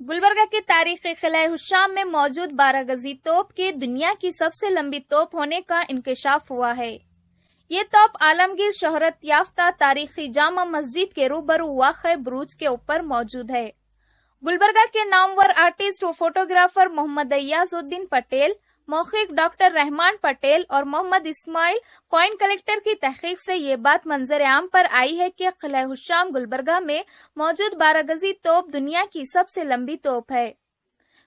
गुलबर्गा के तारीखी किला हुशाम में मौजूद 12 गजी तोप की दुनिया की सबसे लंबी तोप होने का इंकशाफ हुआ है। ये तोप आलमगीर शोहरत याफ्ता तारीखी जामा मस्जिद के रूबरू वाक़े बुरुज के ऊपर मौजूद है। गुलबर्गा के नामवर आर्टिस्ट व फोटोग्राफर मोहम्मद अय्याजुद्दीन पटेल, मौखिक डॉक्टर रहमान पटेल और मोहम्मद इस्माइल कॉइन कलेक्टर की तहकीक से ये बात मंजर आम पर आई है कि किला हुशाम गुलबर्गा में मौजूद 12 गजी तोप दुनिया की सबसे लंबी तोप है।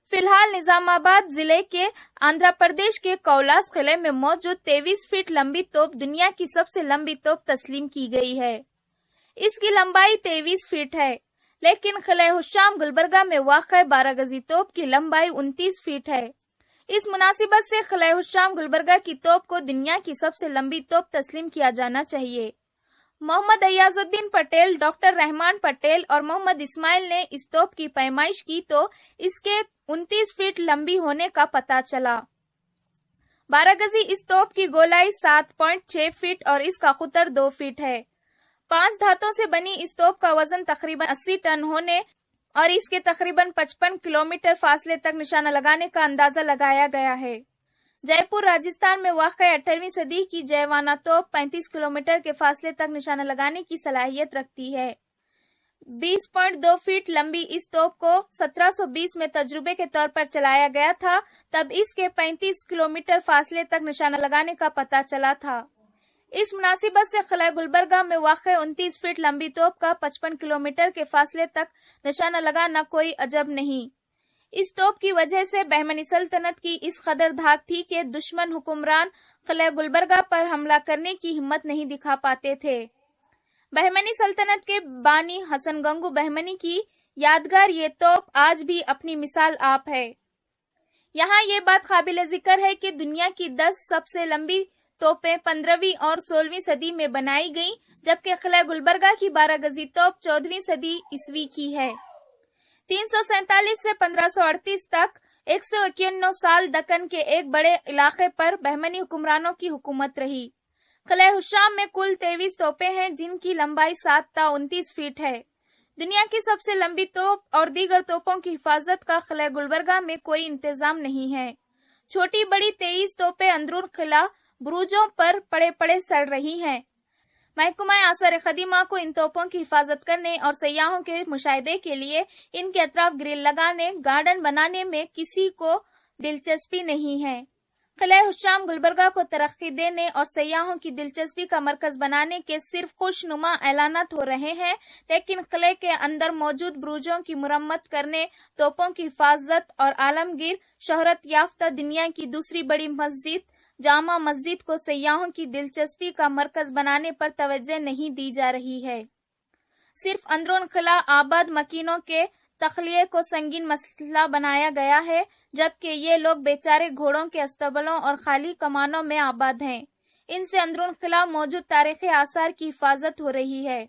फिलहाल निजामाबाद जिले के आंध्र प्रदेश के कौलास किले में मौजूद 23 फीट लंबी तोप दुनिया की सबसे लंबी तोप तस्लीम की गई है। इसकी लंबाई 23 फीट है, लेकिन किला हुशाम गुलबर्गा में वाक़ 12 गजी तोप की लंबाई 29 फीट है। इस मुनासिबत से किला हुशाम गुलबर्गा की तोप को दुनिया की सबसे लंबी तोप तस्लीम किया जाना चाहिए। मोहम्मद अय्याजुद्दीन पटेल, डॉक्टर रहमान पटेल और मोहम्मद इस्माइल ने इस तोप की पैमाइश की तो इसके 29 फीट लंबी होने का पता चला। 12 गजी इस तोप की गोलाई 7.6 फीट और इसका कुतर 2 फीट है। 5 धातों से बनी इस तोप का वजन तकरीबन 80 टन होने और इसके तकरीबन 55 किलोमीटर फासले तक निशाना लगाने का अंदाजा लगाया गया है। जयपुर राजस्थान में वाक़ 18वीं सदी की जयवाना तोप 35 किलोमीटर के फासले तक निशाना लगाने की सलाहियत रखती है। 20.2 फीट लंबी इस तोप को 1720 में तजुर्बे के तौर पर चलाया गया था, तब इसके 35 किलोमीटर फासले तक निशाना लगाने का पता चला था। इस मुनासिबत से किला गुलबर्गा में वाक़ 29 फीट लंबी तोप का 55 किलोमीटर के फासले तक निशाना लगाना कोई अजब नहीं। इस तोप की वजह से बहमनी सल्तनत की इस कदर धाक थी कि दुश्मन हुक्मरान किला गुलबर्गा पर हमला करने की हिम्मत नहीं दिखा पाते थे। बहमनी सल्तनत के बानी हसन गंगू बहमनी की यादगार ये तोप आज भी अपनी मिसाल आप है। यहाँ ये बात काबिल जिक्र है कि दुनिया की 10 सबसे लंबी तोपें 15वीं और 16वीं सदी में बनाई गईं, जबकि किला गुलबर्गा की 12 गजी तोप 14वीं सदी ईस्वी की है। 347 से 1538 तक 191 साल दक्कन के एक बड़े इलाके पर बहमनी हुक्मरानों की हुकूमत रही। किला हुशाम में कुल 23 तोपें हैं, जिनकी लंबाई 7 ता 29 फीट है। दुनिया की सबसे लंबी तोप और दीगर तोपों की हिफाजत का किला गुलबर्गा में कोई इंतजाम नहीं है। छोटी बड़ी 23 तोपें अंदरून किला बुरुजों पर पड़े पड़े सड़ रही हैं। महकमा आसार खदीमा को इन तोपों की हिफाजत करने और सयाहों के मुशाहिदे के लिए इनके अतराफ ग्रिल लगाने, गार्डन बनाने में किसी को दिलचस्पी नहीं है। किला हुशाम गुलबर्गा को तरक्की देने और सयाहों की दिलचस्पी का मरकज बनाने के सिर्फ खुशनुमा ऐलानात हो रहे हैं, लेकिन किले के अंदर मौजूद बुरुजों की मुरम्मत करने, तोपों की हिफाजत और आलमगीर शोहरत याफ्ता दुनिया की दूसरी बड़ी मस्जिद जामा मस्जिद को सयाहों की दिलचस्पी का मरकज बनाने पर तवज्जो नहीं दी जा रही है। सिर्फ अंदरून किला आबाद मकीनों के तखलिए को संगीन मसला बनाया गया है, जबकि ये लोग बेचारे घोड़ों के अस्तबलों और खाली कमानों में आबाद हैं। इनसे अंदरून किला मौजूद तारीखी आसार की हिफाजत हो रही है।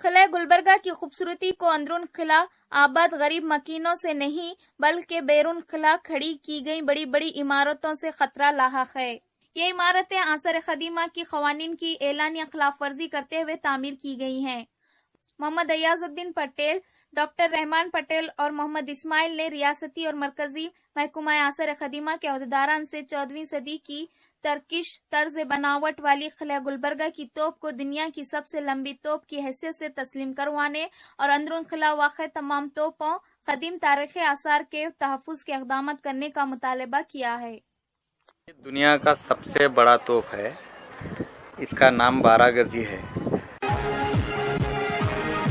किला गुलबर्गा की खूबसूरती को अंदरून किला आबाद गरीब मकीनों से नहीं, बल्कि बैरून किला खड़ी की गई बड़ी बड़ी इमारतों से खतरा लाहक है। ये इमारतें आसार खदीमा की कवानीन की एलानिया खिलाफ वर्जी करते हुए तामीर की गई हैं। मोहम्मद अय्याजुद्दीन पटेल, डॉक्टर रहमान पटेल और मोहम्मद इस्माइल ने रियासती और मरकजी महकमा आसार खदीमा के अहदेदारान से 14वीं सदी की तरकिश तर्ज बनावट वाली किला गुलबर्गा की तोप को दुनिया की सबसे लंबी तोप की हैसियत से तस्लीम करवाने और अंदरून किला वाक़ तमाम तोपों कदीम तारीख़ी आसार के तहफ़्फ़ुज़ के इक़दाम करने का मुतालबा किया है। दुनिया का सबसे बड़ा तोप है, इसका नाम 12 गजी है।